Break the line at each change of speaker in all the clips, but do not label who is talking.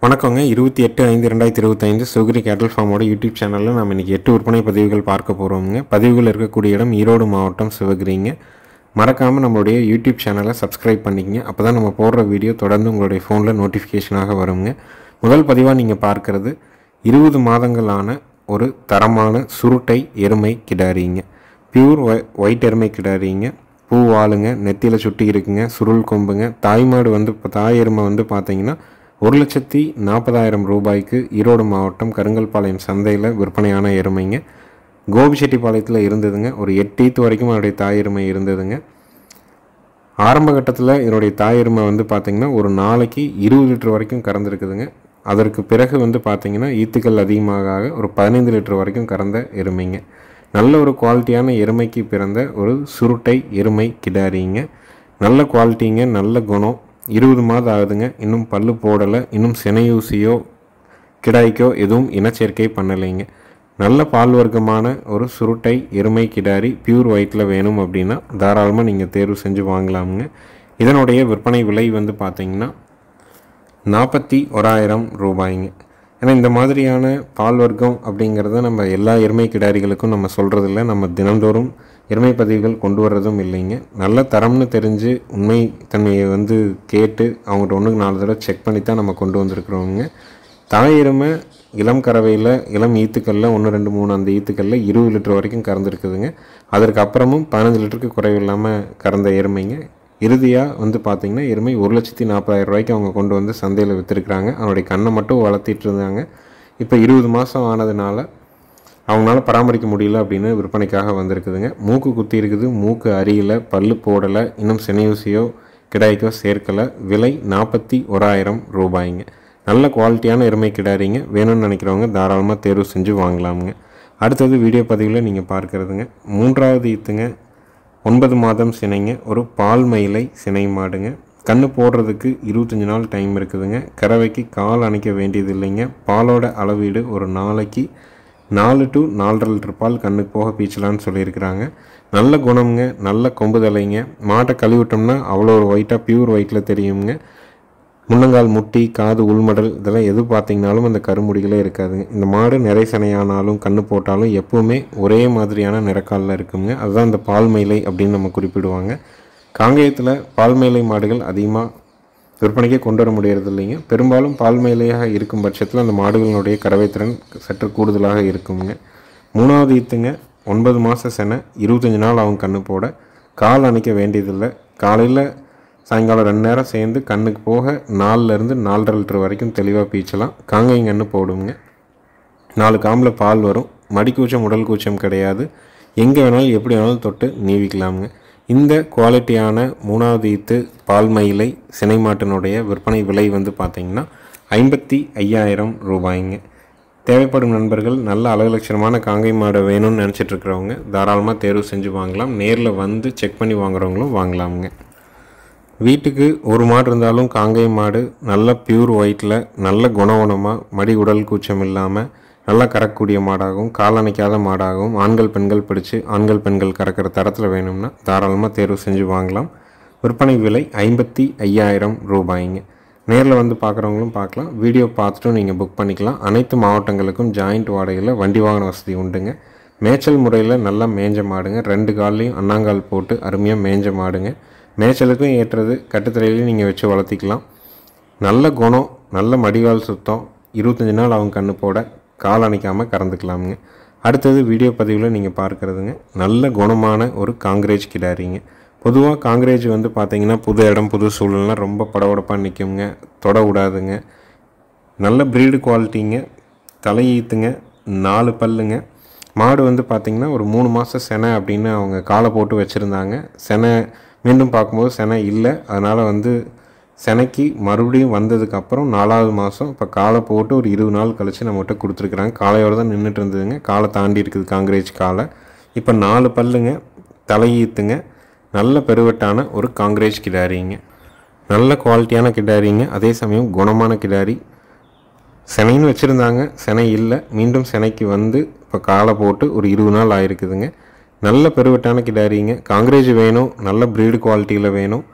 வணக்கங்க 28/5/2025 சுகிரி கேட்டல் ஃபார்மோட யூடியூப் சேனலில் நம்ம இன்றைக்கி 8 விற்பனை பதிவுகள் பார்க்க போகிறோமுங்க. பதிவுகள் இருக்கக்கூடிய இடம் ஈரோடு மாவட்டம் சிவகிரிங்க. மறக்காமல் நம்மளுடைய யூடியூப் சேனலை சப்ஸ்கிரைப் பண்ணிக்கங்க. அப்போ தான் நம்ம போடுற வீடியோ தொடர்ந்து உங்களுடைய ஃபோனில் நோட்டிஃபிகேஷனாக வருங்க. முதல் பதிவாக நீங்கள் பார்க்குறது 20 மாதங்களான ஒரு தரமான சுருட்டை எருமை கிடாரிங்க. பியூர் ஒயிட் எருமை கிடாரிங்க. பூ வாளுங்க, நெத்தியில் சுட்டி இருக்குங்க, சுருள் கொம்புங்க. தாய் எருமை பார்த்தீங்கன்னா 1,40,000 ரூபாய்க்கு ஈரோடு மாவட்டம் கருங்கல்பாளையம் சந்தையில் விற்பனையான எருமைங்க. கோபிச்செட்டிப்பாளையத்தில் இருந்ததுங்க. ஒரு 8 ஈத்து வரைக்கும் அதனுடைய தாய் எருமை இருந்ததுங்க. ஆரம்ப கட்டத்தில் இதனுடைய தாய் எருமை பார்த்திங்கன்னா ஒரு நாளைக்கு 20 லிட்டர் வரைக்கும் கறந்துருக்குதுங்க. அதற்கு பிறகு பார்த்திங்கன்னா ஈத்துக்கள் அதிகமாக ஒரு 15 லிட்டர் வரைக்கும் கறந்த எருமைங்க. நல்ல ஒரு குவாலிட்டியான எருமைக்கு பிறந்த ஒரு சுருட்டை எருமை கிடாரிங்க. நல்ல குவாலிட்டிங்க, நல்ல குணம். 20 மாதம் ஆகுதுங்க. இன்னும் பல்லு போடலை. இன்னும் சினையூசியோ கிடாய்க்கோ எதுவும் இனச்சேர்க்கை பண்ணலைங்க. நல்ல பால் வர்க்கமான ஒரு சுருட்டை எருமை கிடாரி பியூர் ஒயிட்டில் வேணும் அப்படின்னா தாராளமாக நீங்கள் தேர்வு செஞ்சு வாங்கலாமுங்க. இதனுடைய விற்பனை விலை பார்த்திங்கன்னா 41,000 ரூபாய்ங்க. ஏன்னா இந்த மாதிரியான பால் வர்க்கம் அப்படிங்கிறத நம்ம எல்லா எருமை கிடாரிகளுக்கும் நம்ம சொல்கிறதில்ல. நம்ம தினந்தோறும் எருமை பதிவுகள் கொண்டு வர்றதும் இல்லைங்க. நல்ல தரம்னு தெரிஞ்சு உண்மை தன்மையை கேட்டு அவங்கள்ட்ட 1-4 தடவை செக் பண்ணி தான் நம்ம கொண்டு வந்திருக்கிறோங்க. தாய் எருமை இளம் கறவையில் இளம் ஈத்துக்களில் 1, 2, 3 அந்த ஈத்துக்களில் 20 லிட்டர் வரைக்கும் கறந்துருக்குதுங்க. அதற்கு அப்புறமும் 15 லிட்டருக்கு குறைவில்லாமல் கறந்த எருமைங்க. இறுதியாக பார்த்திங்கன்னா எருமை 1,40,000 ரூபாய்க்கு அவங்க கொண்டு சந்தையில் விற்றுருக்குறாங்க. அவனுடைய கண்ணை மட்டும் வளர்த்திட்டு இருந்தாங்க. இப்போ 20 மாதம் ஆனதுனால அவங்களால பராமரிக்க முடியல அப்படின்னு விற்பனைக்காக வந்திருக்குதுங்க. மூக்கு குத்தி இருக்குது, மூக்கு அரியில், பல்லு போடலை, இன்னும் சினையூசியோ கிடாய்க்கோ சேர்க்கலை. விலை 41,000 ரூபாய்ங்க. நல்ல குவாலிட்டியான எருமை கிடாரிங்க. வேணும்னு நினைக்கிறவங்க தாராளமாக தேர்வு செஞ்சு வாங்கலாமுங்க. அடுத்தது வீடியோ பதிவில் நீங்கள் பார்க்குறதுங்க 3வது ஈத்துங்க. 9 மாதம் சினைங்க. ஒரு பால் மயிலை சினை மாடுங்க. கண்ணு போடுறதுக்கு 25 நாள் டைம் இருக்குதுங்க. கறவைக்கு கால் அணைக்க வேண்டியது இல்லைங்க. பாலோட அளவீடு ஒரு நாளைக்கு 4 to 4.5 லிட்டர் பால் கண்ணுக்கு போக பீச்சலான்னு சொல்லியிருக்கிறாங்க. நல்ல குணம்ங்க, நல்ல கொம்பு தலைங்க. மாட்டை கழுவிட்டோம்னா அவ்வளோ ஒரு ஒயிட்டாக பியூர் ஒயிட்டில் தெரியுங்க. முன்னங்கால் முட்டி, காது, உள்மடல் இதெல்லாம் எது பார்த்திங்கனாலும் அந்த கருமுடிகளே இருக்காதுங்க. இந்த மாடு நிறை சனையானாலும் கண்ணு போட்டாலும் எப்போவுமே ஒரே மாதிரியான நிறக்காலில் இருக்குங்க. அதுதான் இந்த பால் மயிலை அப்படின்னு நம்ம குறிப்பிடுவாங்க. காங்கேயத்தில் பால் மயிலை மாடுகள் அதிகமாக விற்பனைக்கே கொண்டு வர முடியறது இல்லைங்க. பெரும்பாலும் பால் மயிலையாக இருக்கும் பட்சத்தில் அந்த மாடுகளினுடைய கறவைத்திறன் சற்று கூடுதலாக இருக்குங்க. 3வது ஈத்துங்க. 9 மாத செனை. 25 நாள் அவங்க கண்ணு போட. கால் அணைக்க வேண்டியதில்லை. காலையில் சாயங்காலம் 2 நேரம் சேர்ந்து கண்ணுக்கு போக 4லேருந்து 4.5 லிட்டர் வரைக்கும் தெளிவாக பீச்சலாம். காங்கையும் கண்ணு போடுங்க. 4 காம்பில் பால் வரும். மடிக்கூச்சம் உடல் கூச்சம் கிடையாது. எங்கே வேணாலும் எப்படி வேணாலும் தொட்டு நீவிக்கலாமுங்க. இந்த குவாலிட்டியான 3வது ஈத்து பால் மயிலை சினை மாட்டினுடைய விற்பனை விலை பார்த்திங்கன்னா 55,000 ரூபாய்ங்க. தேவைப்படும் நண்பர்கள் நல்ல அழகுலட்சணமான காங்கை மாடு வேணும்னு நினச்சிட்ருக்கிறவங்க தாராளமாக தேர்வு செஞ்சு வாங்கலாம். நேரில் செக் பண்ணி வாங்குறவங்களும் வாங்கலாமுங்க. வீட்டுக்கு ஒரு மாடு இருந்தாலும் காங்கை மாடு நல்ல பியூர் ஒயிட்டில் நல்ல குணமாக மடி உடல் கூச்சம் இல்லாமல் நல்லா கறக்கக்கூடிய மாடாகவும் காலணைக்காத மாடாகவும் ஆண்கள் பெண்கள் பிடிச்சி ஆண்கள் பெண்கள் கறக்கிற தரத்தில் வேணும்னா தாராளமாக தேர்வு செஞ்சு வாங்கலாம். விற்பனை விலை 55,000 ரூபாய்ங்க. நேரில் பார்க்குறவங்களும் பார்க்கலாம். வீடியோ பார்த்துட்டும் நீங்கள் புக் பண்ணிக்கலாம். அனைத்து மாவட்டங்களுக்கும் ஜாயிண்ட் வாடகையில் வண்டி வாகன வசதி உண்டுங்க. மேய்ச்சல் முறையில் நல்லா மேய்ஞ்ச மாடுங்க. 2 கால்லையும் அண்ணாங்கால் போட்டு அருமையாக மேய்ஞ்ச மாடுங்க. மேய்ச்சலுக்கும் ஏற்றது. கட்டுத்தரையிலையும் நீங்கள் வச்சு வளர்த்திக்கலாம். நல்ல குணம், நல்ல மடிகால் சுத்தம். 25 நாள் அவங்க கண்ணு போட. கால் அணைக்காமல் கறந்துக்கலாமுங்க. அடுத்தது வீடியோ பதிவில் நீங்கள் பார்க்குறதுங்க நல்ல குணமான ஒரு காங்கிரேஜ் கிடாரிங்க. பொதுவாக காங்கிரேஜ் பார்த்திங்கன்னா புது இடம் புது சூழல்லாம் ரொம்ப படபடப்பாக நிற்குங்க, தொட விடாதுங்க. நல்ல ப்ரீடு குவாலிட்டிங்க. தலையீத்துங்க, 4 பல்லுங்க. மாடு பார்த்திங்கன்னா ஒரு 3 மாதம் செனை அப்படின்னு அவங்க காலை போட்டு வச்சுருந்தாங்க. செனை மீண்டும் பார்க்கும்போது செனை இல்லை. அதனால் செனைக்கு மறுபடியும் வந்ததுக்கப்புறம் 4வது மாதம் இப்போ காலை போட்டு ஒரு 20 நாள் கழித்து நம்மகிட்ட கொடுத்துருக்குறாங்க. காலையோடு தான் நின்றுட்டு இருந்ததுங்க. காலை தாண்டி இருக்குது காங்கிரேஜ் காலை. இப்போ 4 பல்லுங்க, தலையீத்துங்க. நல்ல பெருவட்டான ஒரு காங்கிரேஜ் கிடாரிங்க. நல்ல குவாலிட்டியான கிடாரிங்க. அதே சமயம் குணமான கிடாரி. செனைன்னு வச்சுருந்தாங்க, செனை இல்லை. மீண்டும் செனைக்கு இப்போ காலை போட்டு ஒரு 20 நாள் ஆகிருக்குதுங்க. நல்ல பெருவட்டான கிடாரிங்க. காங்கிரேஜ் வேணும், நல்ல ப்ரீடு குவாலிட்டியில் வேணும்,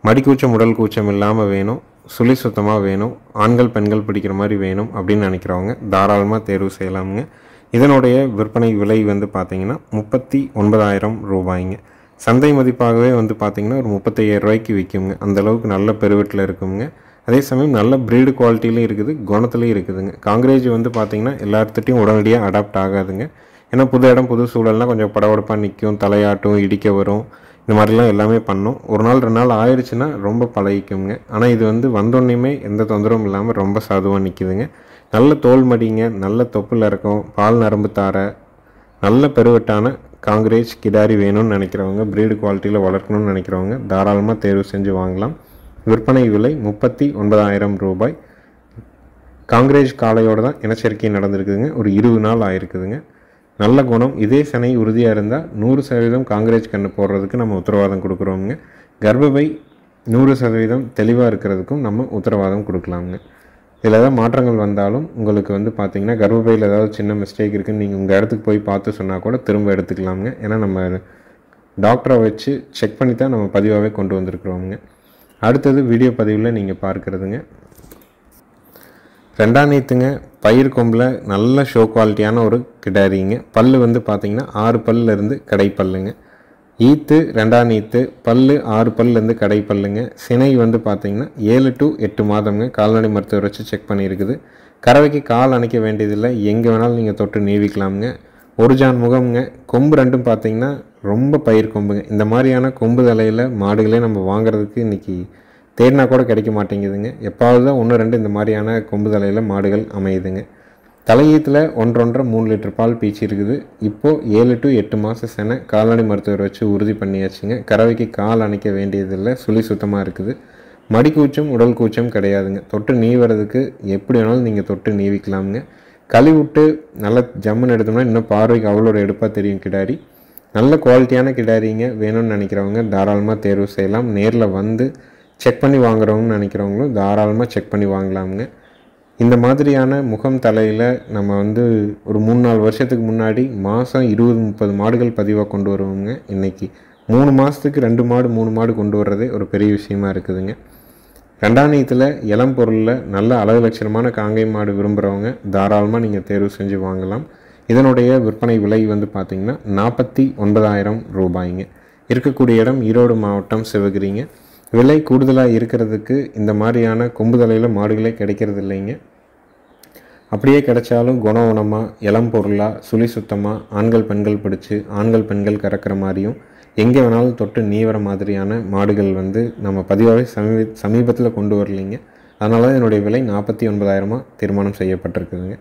மடிக்கூச்சம் உடல் கூச்சம் இல்லாமல் வேணும். சுழி சுத்தமாக வேணும், ஆண்கள் பெண்கள் பிடிக்கிற மாதிரி வேணும் அப்படின்னு நினைக்கிறவங்க தாராளமாக தேர்வு செய்யலாமுங்க. இதனுடைய விற்பனை விலை வந்து பார்த்திங்கன்னா 39,000 ரூபாய்ங்க. சந்தை மதிப்பாகவே வந்து பார்த்திங்கன்னா ஒரு 35,000 ரூபாய்க்கு விற்குங்க. அந்தளவுக்கு நல்ல பெருவெட்டில் இருக்குங்க. அதே சமயம் நல்ல ப்ரீடு குவாலிட்டிலையும் இருக்குது, குணத்துலையும் இருக்குதுங்க. காங்கிரேஜ் வந்து பார்த்திங்கன்னா எல்லாத்துட்டையும் உடனடியாக அடாப்ட் ஆகாதுங்க. ஏன்னா புது இடம் புது சூழல்னால் கொஞ்சம் படபடப்பாக நிற்கும், தலையாட்டும், இடிக்க வரும், இந்த மாதிரிலாம் எல்லாமே பண்ணும். ஒரு நாள் 2 நாள் ஆயிடுச்சுன்னா ரொம்ப பழகிக்குங்க. ஆனால் இது வந்து வந்தோடனேயுமே எந்த தொந்தரவும் இல்லாமல் ரொம்ப சாதுவாக நிற்கிதுங்க. நல்ல தோல் மடிங்க, நல்ல தொப்புள் இருக்கும், பால் நரம்பு தார, நல்ல பெருவெட்டான காங்கிரேஜ் கிடாரி வேணும்னு நினைக்கிறவங்க, ப்ரீடு குவாலிட்டியில் வளர்க்கணும்னு நினைக்கிறவங்க தாராளமாக தேர்வு செஞ்சு வாங்கலாம். விற்பனை விலை 39,000 ரூபாய். காங்கிரேஜ் காளையோடு தான் இனச்சேர்க்கை நடந்திருக்குதுங்க. ஒரு 20 நாள் ஆயிருக்குதுங்க. நல்ல குணம், இதே சினை உறுதியாக இருந்தால் 100% காங்கிரேஜ் கன்று போடுறதுக்கு நம்ம உத்தரவாதம் கொடுக்குறோங்க. கர்ப்பப்பை 100% தெளிவாக இருக்கிறதுக்கும் நம்ம உத்தரவாதம் கொடுக்கலாமுங்க. இதில் ஏதாவது மாற்றங்கள் வந்தாலும் உங்களுக்கு வந்து பார்த்திங்கன்னா கர்ப்பப்பையில் ஏதாவது சின்ன மிஸ்டேக் இருக்குதுன்னு நீங்கள் உங்கள் இடத்துக்கு போய் பார்த்து சொன்னால் கூட திரும்ப எடுத்துக்கலாமுங்க. ஏன்னா நம்ம டாக்டரை வச்சு செக் பண்ணி தான் நம்ம பதிவாகவே கொண்டு வந்திருக்கிறோங்க. அடுத்தது வீடியோ பதிவில் நீங்கள் பார்க்குறதுங்க, 2ஆம் நீத்துங்க. பயிர் கொம்பில் நல்ல ஷோ குவாலிட்டியான ஒரு கிடாரிங்க. பல் வந்து பார்த்திங்கன்னா 6 பல்லிருந்து கடை பல்லுங்க. ஈத்து 2ஆம் நீத்து, பல் 6 பல்லிருந்து கடை பல்லுங்க. சினை வந்து பார்த்திங்கன்னா 7 to 8 மாதம்ங்க. கால்நடை மருத்துவர் வச்சு செக் பண்ணியிருக்குது. கறவைக்கு கால் அணைக்க வேண்டியதில்லை, எங்கே வேணாலும் நீங்கள் தொட்டு நீவிக்கலாமுங்க. ஒரு ஜான் முகம்ங்க. கொம்பு ரெண்டும் பார்த்திங்கன்னா ரொம்ப பயிர் கொம்புங்க. இந்த மாதிரியான கொம்பு தலையில் மாடுகளே நம்ம வாங்குறதுக்கு இன்றைக்கி தேடினா கூட கிடைக்க மாட்டேங்குதுங்க. எப்பாவது தான் 1-2 இந்த மாதிரியான கொம்பு தலையில் மாடுகள் அமையுதுங்க. தலையீத்தில் 1.5-3 லிட்டர் பால் பீச்சி இருக்குது. இப்போது 7 to 8 மாத செனை கால்நடை மருத்துவர் வச்சு உறுதி பண்ணியாச்சுங்க. கறவைக்கு கால் அணைக்க வேண்டியதில்லை, சுழி சுத்தமாக இருக்குது. மடி கூச்சம் உடல் கூச்சம் கிடையாதுங்க. தொட்டு நீவுறதுக்கு எப்படி வேணாலும் நீங்கள் தொட்டு நீவிக்கலாமுங்க. கழுவிட்டு நல்லா ஜம்முன்னு எடுத்தோம்னா இன்னும் பார்வைக்கு அவ்வளோ ஒரு எடுப்பாக தெரியும் கிடாரி. நல்ல குவாலிட்டியான கிடாரிங்க வேணும்னு நினைக்கிறவங்க தாராளமாக தேர்வு செய்யலாம். நேரில் வந்து செக் பண்ணி வாங்குறவங்கன்னு நினைக்கிறவங்களும் தாராளமாக செக் பண்ணி வாங்கலாமுங்க. இந்த மாதிரியான முகம் தலையில் நம்ம வந்து ஒரு 3-4 வருஷத்துக்கு முன்னாடி மாதம் 20-30 மாடுகள் பதிவாக கொண்டு வருவோங்க. இன்றைக்கி 3 மாதத்துக்கு 2 மாடு 3 மாடு கொண்டு வர்றதே ஒரு பெரிய விஷயமா இருக்குதுங்க. 2ஆம் நீத்தில் இளம் பொருளில் நல்ல அழகு லட்சணமான காங்கை மாடு விரும்புகிறவங்க தாராளமாக நீங்கள் தேர்வு செஞ்சு வாங்கலாம். இதனுடைய விற்பனை விலை வந்து பார்த்திங்கன்னா 49,000 ரூபாய்ங்க. இருக்கக்கூடிய இடம் ஈரோடு மாவட்டம் சிவகிரிங்க. விலை கூடுதலாக இருக்கிறதுக்கு இந்த மாதிரியான கொம்பு தலையில் மாடுகளே கிடைக்கிறது இல்லைங்க. அப்படியே கிடைச்சாலும் குணமாக இளம் பொருளாக சுழி சுத்தமாக ஆண்கள் பெண்கள் பிடிச்சி ஆண்கள் பெண்கள் கறக்கிற மாதிரியும் எங்கே வேணாலும் தொட்டு நீவர மாதிரியான மாடுகள் வந்து நம்ம பதிவாகவே சமீபத்தில் கொண்டு வரலைங்க. அதனால தான் என்னுடைய விலை 49,000 தீர்மானம் செய்யப்பட்டிருக்குதுங்க.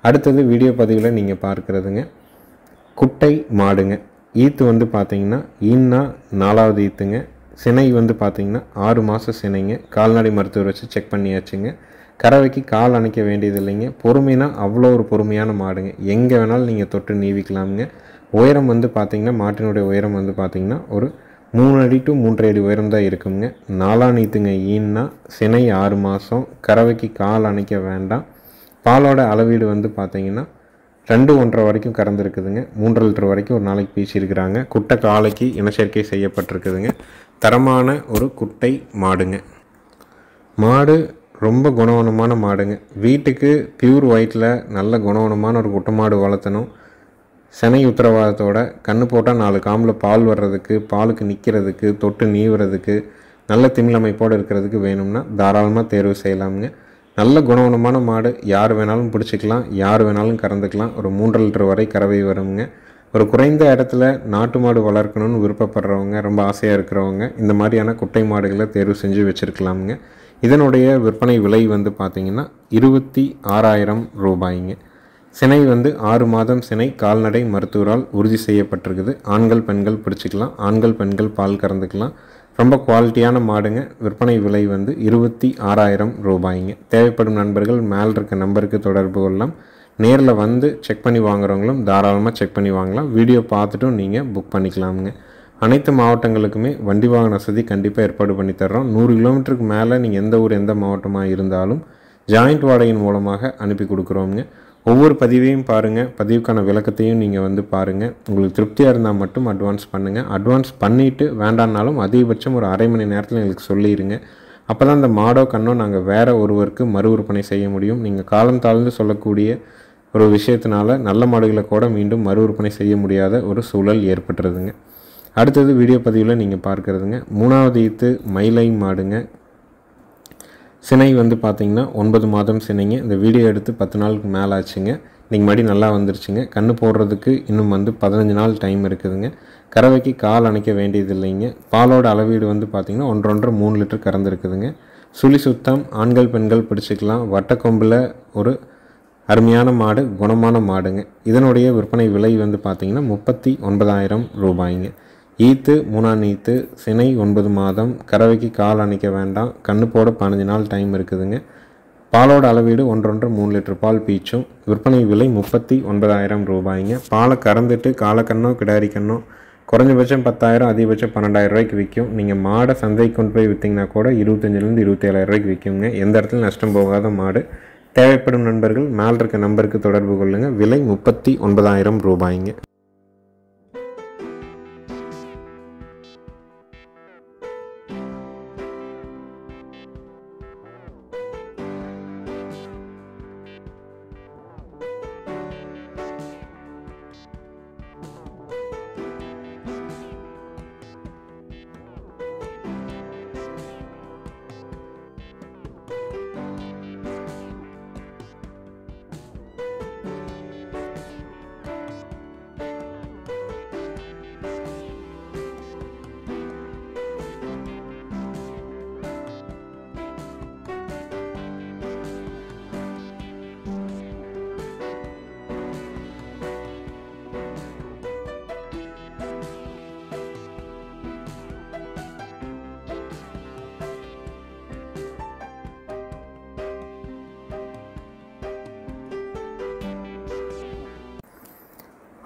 அடுத்தது வீடியோ பதிவில் நீங்கள் பார்க்குறதுங்க குட்டை மாடுங்க. ஈத்து வந்து பார்த்திங்கன்னா ஈன்னா 4ஆவது ஈத்துங்க. சினை வந்து பார்த்திங்கன்னா 6 மாத சினைங்க. கால்நடை மருத்துவர் வச்சு செக் பண்ணியாச்சுங்க. கறவைக்கு கால் அணைக்க வேண்டியது இல்லைங்க. பொறுமைனா அவ்வளோ ஒரு பொறுமையான மாடுங்க. எங்கே வேணாலும் நீங்கள் தொட்டு நீவிக்கலாமுங்க. உயரம் வந்து பார்த்திங்கன்னா மாட்டினுடைய உயரம் வந்து பார்த்திங்கன்னா ஒரு 3 அடி to 3.5 அடி உயரம் தான் இருக்குங்க. 4ஆம் நீத்துங்க. ஈன்னா சினை 6 மாதம். கறவைக்கு கால் அணைக்க வேண்டாம். பாலோட அளவீடு வந்து பார்த்திங்கன்னா 2-1.5 வரைக்கும் கறந்துருக்குதுங்க. 3 லிட்டர் வரைக்கும் ஒரு நாளைக்கு பீச்சிருக்கிறாங்க. குட்டை காலைக்கு இனச்சேர்க்கை செய்யப்பட்டிருக்குதுங்க. தரமான ஒரு குட்டை மாடுங்க. மாடு ரொம்ப குணவனமான மாடுங்க. வீட்டுக்கு பியூர் ஒயிட்டில் நல்ல குணவனமான ஒரு குட்டை மாடு வளர்த்தணும். சினை உத்தரவாதத்தோட கன்று போட்டால் 4 காம்பில் பால் வர்றதுக்கு, பாலுக்கு நிற்கிறதுக்கு, தொட்டு நீவுறதுக்கு, நல்ல திமிழமைப்போடு இருக்கிறதுக்கு வேணும்னா தாராளமாக தேர்வு செய்யலாமுங்க. நல்ல குணவனமான மாடு யார் வேணாலும் பிடிச்சிக்கலாம், யார் வேணாலும் கறந்துக்கலாம். ஒரு 3 லிட்டர் வரை கறவை வருங்க. ஒரு குறைந்த இடத்துல நாட்டு மாடு வளர்க்கணும்னு விருப்பப்படுறவங்க, ரொம்ப ஆசையாக இருக்கிறவங்க இந்த மாதிரியான குட்டை மாடுகளை தேர்வு செஞ்சு வச்சுருக்கலாமுங்க. இதனுடைய விற்பனை விலை வந்து பார்த்திங்கன்னா 26,000 ரூபாய்ங்க. சினை வந்து 6 மாதம் சினை கால்நடை மருத்துவரால் உறுதி செய்யப்பட்டிருக்குது. ஆண்கள் பெண்கள் பிடிச்சிக்கலாம், ஆண்கள் பெண்கள் பால் கறந்துக்கலாம். ரொம்ப குவாலிட்டியான மாடுங்க. விற்பனை விலை வந்து 26,000 ரூபாய்ங்க. தேவைப்படும் நண்பர்கள் மேல் இருக்க நம்பருக்கு தொடர்பு கொள்ளலாம். நேரில் வந்து செக் பண்ணி வாங்குறவங்களும் தாராளமாக செக் பண்ணி வாங்கலாம். வீடியோ பார்த்துட்டும் நீங்கள் புக் பண்ணிக்கலாமுங்க. அனைத்து மாவட்டங்களுக்குமே வண்டி வாகன வசதி கண்டிப்பாக ஏற்பாடு பண்ணி தர்றோம். 100 கிலோமீட்டருக்கு மேலே நீங்கள் எந்த ஊர் எந்த மாவட்டமாக இருந்தாலும் ஜாயிண்ட் வாடகையின் மூலமாக அனுப்பி கொடுக்குறோங்க. ஒவ்வொரு பதிவையும் பாருங்கள், பதிவுக்கான விளக்கத்தையும் நீங்கள் வந்து பாருங்கள். உங்களுக்கு திருப்தியாக இருந்தால் மட்டும் அட்வான்ஸ் பண்ணுங்கள். அட்வான்ஸ் பண்ணிவிட்டு வேண்டான்னாலும் அதிகபட்சம் ஒரு அரை மணி நேரத்தில் எங்களுக்கு சொல்லிடுங்க. அப்போ தான் அந்த மாடோ கண்ணோ நாங்கள் வேறு ஒருவருக்கு மறு விற்பனை செய்ய முடியும். நீங்கள் காலம் தாழ்ந்து சொல்லக்கூடிய ஒரு விஷயத்தினால நல்ல மாடுகளை கூட மீண்டும் மறு விற்பனை செய்ய முடியாத ஒரு சூழல் ஏற்பட்டுருதுங்க. அடுத்தது வீடியோ பதிவில் நீங்கள் பார்க்குறதுங்க 3வது ஈத்து மயிலை மாடுங்க. சினை வந்து பார்த்திங்கன்னா 9 மாதம் சினைங்க. இந்த வீடியோ எடுத்து 10 நாளுக்கு மேலே ஆச்சுங்க. இன்றைக்கி மடி நல்லா வந்துருச்சுங்க. கன்று போடுறதுக்கு இன்னும் வந்து 15 நாள் டைம் இருக்குதுங்க. கறவைக்கு கால் அணைக்க வேண்டியது இல்லைங்க. பாலோட அளவீடு வந்து பார்த்திங்கன்னா 1.5 3 லிட்டர் கறந்துருக்குதுங்க. சுழி சுத்தம் ஆண்கள் பெண்கள் பிடிச்சிக்கலாம். வட்டக்கொம்பில் ஒரு அருமையான மாடு, குணமான மாடுங்க. இதனுடைய விற்பனை விலை வந்து பார்த்திங்கன்னா 39,000 ரூபாய்ங்க. ஈத்து 3ஆம் ஈத்து, சினை 9 மாதம், கறவைக்கு கால் அணைக்க வேண்டாம், கன்று போட 15 நாள் டைம் இருக்குதுங்க. பாலோட அளவீடு 1.5 3 லிட்டர் பால் பீச்சும். விற்பனை விலை 39,000 ரூபாய்ங்க. பாலை கறந்துட்டு காலக்கண்ணோ கிடாரி கண்ணோ குறைஞ்சபட்சம் 10,000 அதிகபட்சம் 12,000 ரூபாய்க்கு விற்கும். நீங்கள் மாடை சந்தைக்கு கொண்டு போய் விற்றிங்கன்னா கூட 25,000 27,000 ரூபாய்க்கு விற்குங்க. எந்த இடத்துல நஷ்டம் போகாத மாடு. தேவைப்படும் நண்பர்கள் மேல் இருக்க நம்பருக்கு தொடர்பு கொள்ளுங்கள். விலை 39,000 ரூபாய்ங்க.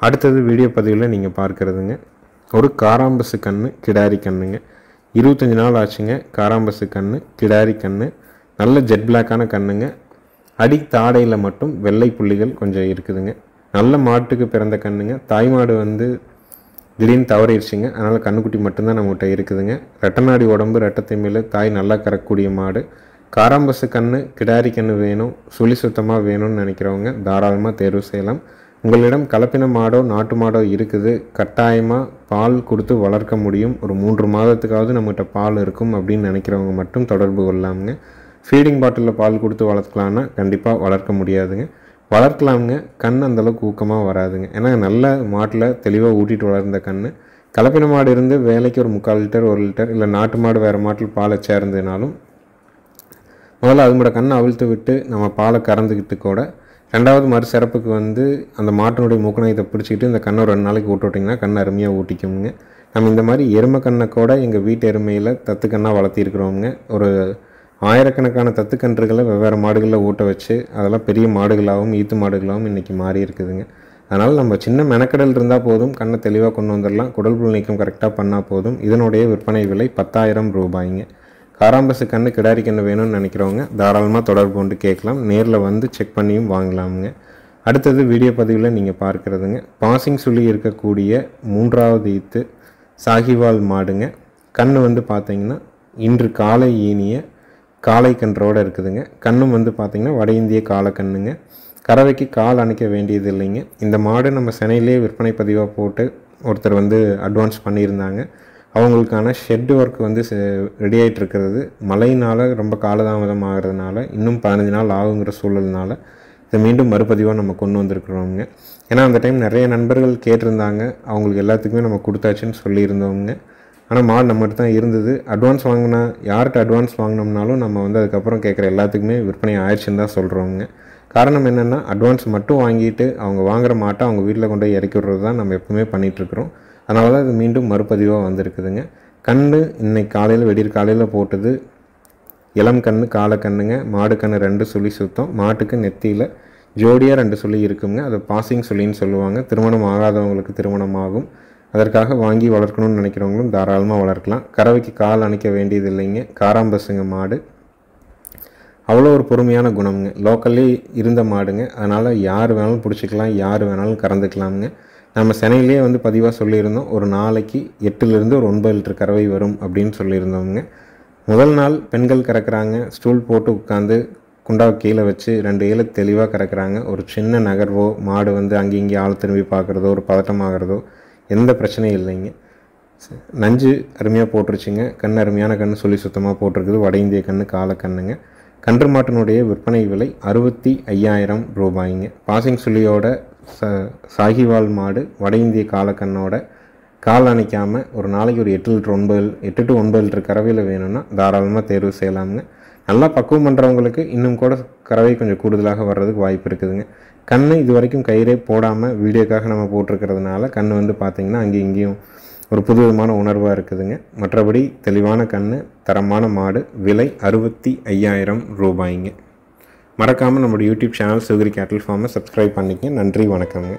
அடுத்தது வீடியோ பதிவில் நீங்கள் பார்க்குறதுங்க ஒரு காராம்பசு கன்று கிடாரி கண்ணுங்க. 25 நாள் ஆச்சுங்க. காராம்பசு கன்று கிடாரி கன்று நல்ல ஜெட் பிளாக்கான கண்ணுங்க. அடி தாடையில் மட்டும் வெள்ளை புள்ளிகள் கொஞ்சம் இருக்குதுங்க. நல்ல மாட்டுக்கு பிறந்த கண்ணுங்க. தாய் மாடு வந்து திடீர்னு தவறிடுச்சிங்க. அதனால் கண்ணுக்குட்டி மட்டும்தான் நம்மகிட்ட இருக்குதுங்க. ரெட்டநாடி உடம்பு, ரெட்டத்தை மேலே தாய் நல்லா கறக்கக்கூடிய மாடு. காராம்பசு கன்று கிடாரி கன்று வேணும், சுழி சுத்தமாக வேணும்னு நினைக்கிறவங்க தாராளமாக தேர்வு செய்யலாம். உங்களிடம் கலப்பின மாடோ நாட்டு மாடோ இருக்குது, கட்டாயமாக பால் கொடுத்து வளர்க்க முடியும், ஒரு 3 மாதத்துக்காவது நம்மகிட்ட பால் இருக்கும் அப்படின்னு நினைக்கிறவங்க மட்டும் தொடர்பு கொள்ளலாமுங்க. ஃபீடிங் பாட்டிலில் பால் கொடுத்து வளர்க்கலான்னா கண்டிப்பாக வளர்க்க முடியாதுங்க. வளர்க்கலாமுங்க, கண் அந்தளவுக்கு ஊக்கமாக வராதுங்க. ஏன்னா நல்ல மாட்டில் தெளிவாக ஊட்டிட்டு வளர்ந்த கண். கலப்பின மாடு இருந்து வேலைக்கு ஒரு 3/4 லிட்டர் 1 லிட்டர், இல்லை நாட்டு மாடு வேறு மாட்டில் பாலை சேர்ந்ததுனாலும் முதல்ல அதுங்களோட கண்ணை அவிழ்த்து விட்டு நம்ம பாலை கறந்துக்கிட்டு கூட 2வது மறு சிறப்புக்கு வந்து அந்த மாட்டினுடைய மூக்கணத்தை பிடிச்சிக்கிட்டு இந்த கண்ணை 2 நாளைக்கு ஊட்ட விட்டிங்கன்னா கண் அருமையாக ஊட்டிக்குங்க. நம்ம இந்த மாதிரி எருமை கண்ணை கூட எங்கள் வீட்டு எருமையில் தத்துக்கண்ணாக வளர்த்திருக்கிறோங்க. ஒரு ஆயிரக்கணக்கான தத்துக்கன்றுகளை வெவ்வேறு மாடுகளில் ஊட்ட வச்சு அதெல்லாம் பெரிய மாடுகளாகவும் ஈத்து மாடுகளாகவும் இன்றைக்கி மாறி இருக்குதுங்க. அதனால் நம்ம சின்ன மெனக்கடல் இருந்தால் போதும், கண்ணை தெளிவாக கொண்டு வந்துடலாம். குடல் புல் நீக்கம் கரெக்டாக பண்ணால் போதும். இதனுடைய விற்பனை விலை 10,000 ரூபாய்ங்க. காராம்பசு கன்று கிடாரி கன்று வேணும்னு நினைக்கிறவங்க தாராளமாக தொடர்பு கொண்டு கேட்கலாம். நேரில் வந்து செக் பண்ணியும் வாங்கலாமுங்க. அடுத்தது வீடியோ பதிவில் நீங்கள் பார்க்குறதுங்க பாசிங் சுழி இருக்கக்கூடிய 3வது ஈத்து சாகிவால் மாடுங்க. கன்று வந்து பார்த்திங்கன்னா இன்று காலை ஈனிய காளை கன்றோடு இருக்குதுங்க. கண்ணும் வந்து பார்த்திங்கன்னா வட இந்திய காலக்கண்ணுங்க. கறவைக்கு கால் அணைக்க வேண்டியது இல்லைங்க. இந்த மாடு நம்ம சென்னையிலே விற்பனை பதிவாக போட்டு ஒருத்தர் வந்து அட்வான்ஸ் பண்ணியிருந்தாங்க. அவங்களுக்கான ஷெட் ஒர்க் வந்து ரெடி ஆகிட்டு இருக்கிறது. மழையினால் ரொம்ப காலதாமதம் ஆகிறதுனால இன்னும் 15 நாள் ஆகுங்கிற சூழல்னால இதை மீண்டும் மறுபதிவாக நம்ம கொண்டு வந்திருக்கிறோங்க. ஏன்னா அந்த டைம் நிறைய நண்பர்கள் கேட்டிருந்தாங்க. அவங்களுக்கு எல்லாத்துக்குமே நம்ம கொடுத்தாச்சுன்னு சொல்லியிருந்தோங்க. ஆனால் மாடு நம்மகிட்ட தான் இருந்தது. அட்வான்ஸ் வாங்கினா யார்கிட்ட அட்வான்ஸ் வாங்கினோம்னாலும் நம்ம வந்து அதுக்கப்புறம் கேட்குற எல்லாத்துக்குமே விற்பனை ஆயிடுச்சுன்னு தான் சொல்கிறோங்க. காரணம் என்னென்னா அட்வான்ஸ் மட்டும் வாங்கிட்டு அவங்க வாங்குகிற மாட்டை அவங்க வீட்டில் கொண்டு போய் இறக்கி விடுறது தான் நம்ம எப்பவுமே பண்ணிகிட்ருக்குறோம். அதனால தான் இது மீண்டும் மறுபதிவாக வந்திருக்குதுங்க. கன்று இன்னைக்கு காலையில் வெடிர் காலையில் போட்டது இளம் கன்று காலக்கண்ணுங்க. மாடு கன்று 2 சுழி சுத்தம். மாட்டுக்கு நெத்தியில் ஜோடியாக 2 சுழி இருக்குங்க. அது பாசிங் சுழின்னு சொல்லுவாங்க. திருமணம் ஆகாதவங்களுக்கு திருமணம் ஆகும். அதற்காக வாங்கி வளர்க்கணும்னு நினைக்கிறவங்களும் தாராளமாக வளர்க்கலாம். கறவைக்கு கால் அணைக்க வேண்டியது இல்லைங்க. காராம்பசுங்க மாடு. அவ்வளோ ஒரு பொறுமையான குணம்ங்க. லோக்கல்லே இருந்த மாடுங்க. அதனால் யார் வேணாலும் பிடிச்சிக்கலாம், யார் வேணாலும் கறந்துக்கலாமுங்க. நம்ம சென்னையிலே வந்து பதிவாக சொல்லியிருந்தோம், ஒரு நாளைக்கு 8லிருந்து ஒரு 9 லிட்டர் கறவை வரும் அப்படின்னு சொல்லியிருந்தோங்க. முதல் நாள் பெண்கள் கறக்குறாங்க, ஸ்டூல் போட்டு உட்காந்து குண்டாவை கீழே வச்சு 2 ஈல தெளிவாக கறக்குறாங்க. ஒரு சின்ன நகர்வோ மாடு வந்து அங்கே இங்கே ஆள் திரும்பி பார்க்குறதோ ஒரு பதட்டமாகறதோ எந்த பிரச்சனையும் இல்லைங்க. நஞ்சு அருமையாக போட்டுருச்சுங்க. கண் அருமையான கண் சொல்லி சுத்தமாக போட்டிருக்குது. வட இந்திய கன்று காலை கண்ணுங்க. கன்று மாட்டினுடைய விற்பனை விலை 65,000 ரூபாய்ங்க. பாசிங் சுழியோட சாகிவால் மாடு வட இந்திய காலக்கண்ணோட கால் அணைக்காமல் ஒரு நாளைக்கு ஒரு 8 to 9 லிட்டர் கறவையில் வேணும்னா தாராளமாக தேர்வு செய்யலாமுங்க. நல்லா பக்குவம் பண்ணுறவங்களுக்கு இன்னும் கூட கறவை கொஞ்சம் கூடுதலாக வர்றதுக்கு வாய்ப்பு இருக்குதுங்க. கண் இது வரைக்கும் கயிறே போடாமல் வீடியோக்காக நம்ம போட்டிருக்கிறதுனால கண் வந்து பார்த்திங்கன்னா அங்கேயும் இங்கேயும் ஒரு புதுவிதமான உணர்வாக இருக்குதுங்க. மற்றபடி தெளிவான கண், தரமான மாடு, விலை 65,000 ரூபாய்ங்க. மறக்காமல் நம்மளுடைய யூடியூப் சேனல் சிவகிரி கேட்டில் ஃபார்மை சப்ஸ்கிரைப் பண்ணிக்கங்க. நன்றி, வணக்கங்க.